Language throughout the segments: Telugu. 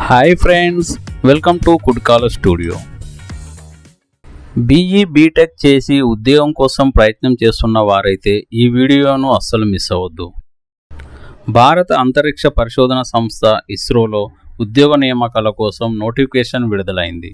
Hi friends, welcome to Kudkala studio. BTech చేసి ఉద్యోగం కోసం ప్రయత్నం చేస్తున్న వారైతే ఈ వీడియోను అస్సలు మిస్ అవ్వద్దు. భారత అంతరిక్ష పరిశోధన సంస్థ ఇస్రోలో ఉద్యోగ నియామకాల కోసం నోటిఫికేషన్ విడుదలైంది.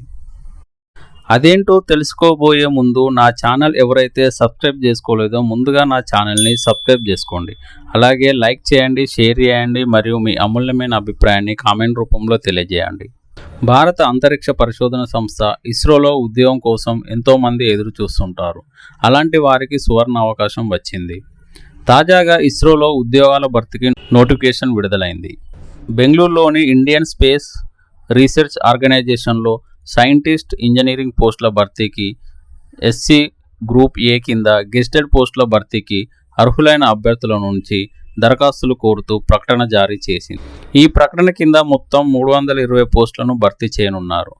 అదేంటో తెలుసుకోబోయే ముందు నా ఛానల్ ఎవరైతే సబ్స్క్రైబ్ చేసుకోలేదో ముందుగా నా ఛానల్ని సబ్స్క్రైబ్ చేసుకోండి. అలాగే లైక్ చేయండి, షేర్ చేయండి మరియు మీ అమూల్యమైన అభిప్రాయాన్ని కామెంట్ రూపంలో తెలియజేయండి. భారత అంతరిక్ష పరిశోధన సంస్థ ఇస్రోలో ఉద్యోగం కోసం ఎంతోమంది ఎదురు చూస్తుంటారు. అలాంటి వారికి సువర్ణ అవకాశం వచ్చింది. తాజాగా ఇస్రోలో ఉద్యోగాల భర్తీకి నోటిఫికేషన్ విడుదలైంది. బెంగళూరులోని ఇండియన్ స్పేస్ రీసెర్చ్ ఆర్గనైజేషన్లో సైంటిస్ట్ ఇంజనీరింగ్ పోస్టుల భర్తీకి, ఎస్సీ గ్రూప్ ఏ కింద గెస్టెడ్ పోస్టుల భర్తీకి అర్హులైన అభ్యర్థుల నుంచి దరఖాస్తులు కోరుతూ ప్రకటన జారీ చేసింది. ఈ ప్రకటన కింద మొత్తం 320 పోస్టులను భర్తీ చేయనున్నారు.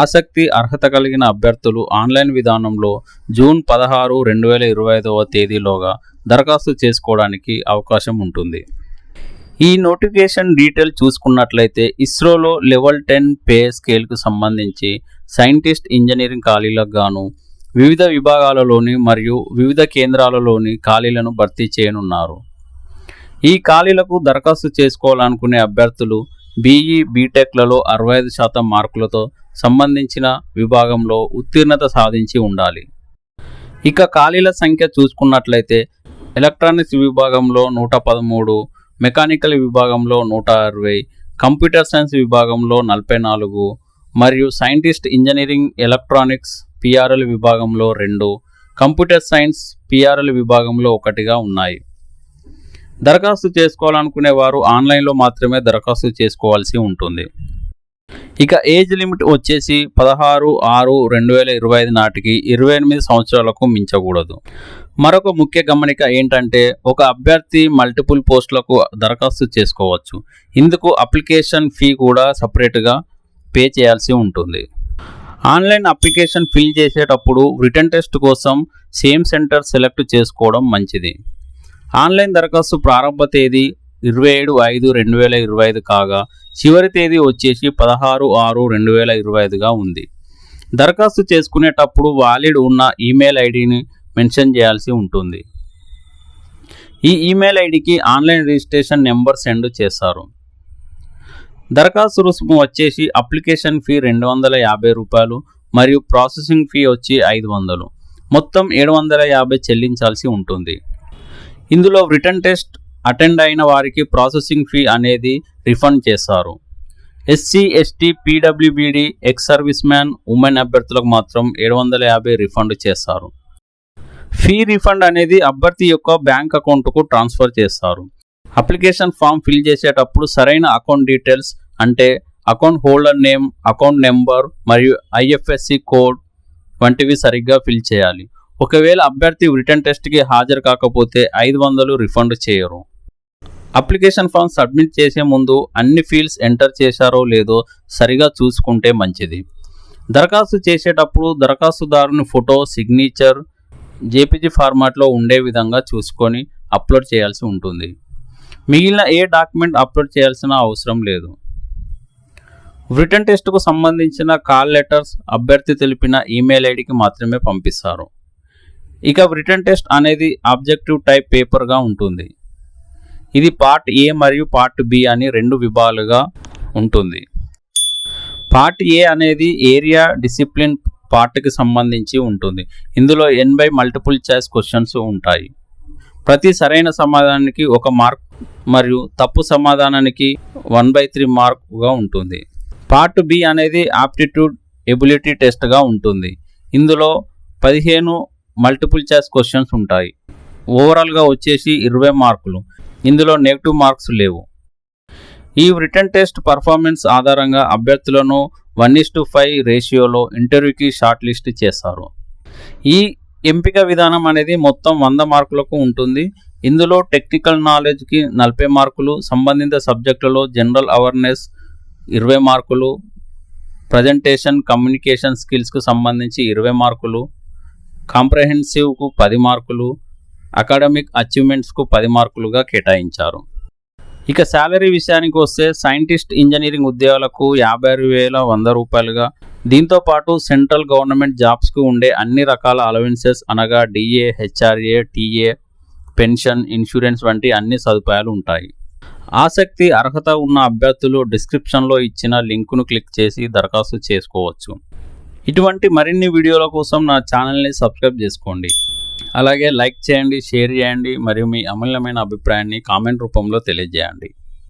ఆసక్తి, అర్హత కలిగిన అభ్యర్థులు ఆన్లైన్ విధానంలో జూన్ 16, 2025 తేదీలోగా దరఖాస్తు చేసుకోవడానికి అవకాశం ఉంటుంది. ఈ నోటిఫికేషన్ డీటెయిల్ చూసుకున్నట్లయితే ఇస్రోలో లెవెల్ 10 పే స్కేల్కు సంబంధించి సైంటిస్ట్ ఇంజనీరింగ్ ఖాళీలకు గాను వివిధ విభాగాలలోని మరియు వివిధ కేంద్రాలలోని ఖాళీలను భర్తీ చేయనున్నారు. ఈ ఖాళీలకు దరఖాస్తు చేసుకోవాలనుకునే అభ్యర్థులు బీటెక్లలో 65% మార్కులతో సంబంధించిన విభాగంలో ఉత్తీర్ణత సాధించి ఉండాలి. ఇక ఖాళీల సంఖ్య చూసుకున్నట్లయితే ఎలక్ట్రానిక్స్ విభాగంలో 113, మెకానికల్ విభాగంలో 160, కంప్యూటర్ సైన్స్ విభాగంలో 44 మరియు సైంటిస్ట్ ఇంజనీరింగ్ ఎలక్ట్రానిక్స్ పిఆర్ఎల్ విభాగంలో 2, కంప్యూటర్ సైన్స్ పిఆర్ఎల్ విభాగంలో 1గా ఉన్నాయి. దరఖాస్తు చేసుకోవాలనుకునే వారు ఆన్లైన్లో మాత్రమే దరఖాస్తు చేసుకోవాల్సి ఉంటుంది. ఇక ఏజ్ లిమిట్ వచ్చేసి 16/6/2025 నాటికి 28 సంవత్సరాలకు మించకూడదు. మరొక ముఖ్య గమనిక ఏంటంటే ఒక అభ్యర్థి మల్టిపుల్ పోస్టులకు దరఖాస్తు చేసుకోవచ్చు. ఇందుకు అప్లికేషన్ ఫీ కూడా సపరేట్గా పే చేయాల్సి ఉంటుంది. ఆన్లైన్ అప్లికేషన్ ఫిల్ చేసేటప్పుడు రిటన్ టెస్ట్ కోసం సేమ్ సెంటర్ సెలెక్ట్ చేసుకోవడం మంచిది. ఆన్లైన్ దరఖాస్తు ప్రారంభ తేదీ 27/5/2025 కాగా చివరి తేదీ వచ్చేసి 16/6/2025గా ఉంది. దరఖాస్తు చేసుకునేటప్పుడు వాలిడ్ ఉన్న ఈమెయిల్ ఐడిని మెన్షన్ చేయాల్సి ఉంటుంది. ఈ ఈమెయిల్ ఐడికి ఆన్లైన్ రిజిస్ట్రేషన్ నెంబర్ సెండ్ చేస్తారు. దరఖాస్తు రుసుము వచ్చేసి అప్లికేషన్ ఫీ 250 రూపాయలు మరియు ప్రాసెసింగ్ ఫీ వచ్చి 500, మొత్తం 750 చెల్లించాల్సి ఉంటుంది. ఇందులో రిటన్ టెస్ట్ అటెండ్ అయిన వారికి ప్రాసెసింగ్ ఫీ అనేది రిఫండ్ చేస్తారు. SC, ST, PWBD, ex service man, women అభ్యర్థులకు మాత్రం 750 రిఫండ్ చేస్తారు. ఫీ రిఫండ్ అనేది అభ్యర్థి యొక్క బ్యాంక్ అకౌంట్కు ట్రాన్స్ఫర్ చేస్తారు. అప్లికేషన్ ఫామ్ ఫిల్ చేసేటప్పుడు సరైన అకౌంట్ డీటెయిల్స్ అంటే account holder name, account number మరియు ఐఎఫ్ఎస్సి కోడ్ వంటివి సరిగ్గా ఫిల్ చేయాలి. ఒకవేళ అభ్యర్థి రిటన్ టెస్ట్కి హాజరు కాకపోతే 500 రిఫండ్ చేయరు. అప్లికేషన్ ఫామ్ సబ్మిట్ చేసే ముందు అన్ని ఫీల్డ్స్ ఎంటర్ చేశారో లేదో సరిగా చూసుకుంటే మంచిది. దరఖాస్తు చేసేటప్పుడు దరఖాస్తుదారుని ఫోటో, సిగ్నేచర్ జేపీజీ ఫార్మాట్లో ఉండే విధంగా చూసుకొని అప్లోడ్ చేయాల్సి ఉంటుంది. మిగిలిన ఏ డాక్యుమెంట్ అప్లోడ్ చేయాల్సిన అవసరం లేదు. రిటన్ టెస్ట్కు సంబంధించిన కాల్ లెటర్స్ అభ్యర్థి తెలిపిన ఈమెయిల్ ఐడికి మాత్రమే పంపిస్తారు. ఇక రిటన్ టెస్ట్ అనేది ఆబ్జెక్టివ్ టైప్ పేపర్గా ఉంటుంది. ఇది పార్ట్ ఏ మరియు పార్ట్ బి అని 2 విభాగాలుగా ఉంటుంది. పార్ట్ ఏ అనేది ఏరియా డిసిప్లిన్ పార్ట్కి సంబంధించి ఉంటుంది. ఇందులో 80 మల్టిపుల్ చాయిస్ క్వశ్చన్స్ ఉంటాయి. ప్రతి సరైన సమాధానానికి 1 మార్క్ మరియు తప్పు సమాధానానికి 1/3 మార్కుగా ఉంటుంది. పార్ట్ బి అనేది ఆప్టిట్యూడ్ ఎబిలిటీ టెస్ట్గా ఉంటుంది. ఇందులో 15 మల్టిపుల్ చాయిస్ క్వశ్చన్స్ ఉంటాయి. ఓవరాల్గా వచ్చేసి 20 మార్కులు. ఇందులో నెగిటివ్ మార్క్స్ లేవు. ఈ రిటన్ టెస్ట్ పర్ఫార్మెన్స్ ఆధారంగా అభ్యర్థులను 1:5 రేషియోలో ఇంటర్వ్యూకి షార్ట్ లిస్ట్ చేస్తారు. ఈ ఎంపిక విధానం అనేది మొత్తం 100 మార్కులకు ఉంటుంది. ఇందులో టెక్నికల్ నాలెడ్జ్కి 40 మార్కులు, సంబంధిత సబ్జెక్టులలో జనరల్ అవేర్నెస్ 20 మార్కులు, ప్రజెంటేషన్ కమ్యూనికేషన్ స్కిల్స్కు సంబంధించి 20 మార్కులు, కాంప్రహెన్సివ్కు 10 మార్కులు, అకాడమిక్ అచీవ్మెంట్స్కు 10 మార్కులుగా కేటాయించారు. ఇక శాలరీ విషయానికి వస్తే సైంటిస్ట్ ఇంజనీరింగ్ ఉద్యోగాలకు 56,100 రూపాయలుగా, దీంతో పాటు సెంట్రల్ గవర్నమెంట్ జాబ్స్కు ఉండే అన్ని రకాల అలవెన్సెస్ అనగా DA, HRA, TA, pension, insurance వంటి అన్ని సదుపాయాలు ఉంటాయి. ఆసక్తి, అర్హత ఉన్న అభ్యర్థులు డిస్క్రిప్షన్లో ఇచ్చిన లింకును క్లిక్ చేసి దరఖాస్తు చేసుకోవచ్చు. ఇటువంటి మరిన్ని వీడియోల కోసం నా ఛానల్ని సబ్స్క్రైబ్ చేసుకోండి. అలాగే లైక్ చేయండి, షేర్ చేయండి మరియు మీ అమూల్యమైన అభిప్రాయాన్ని కామెంట్ రూపంలో తెలియజేయండి.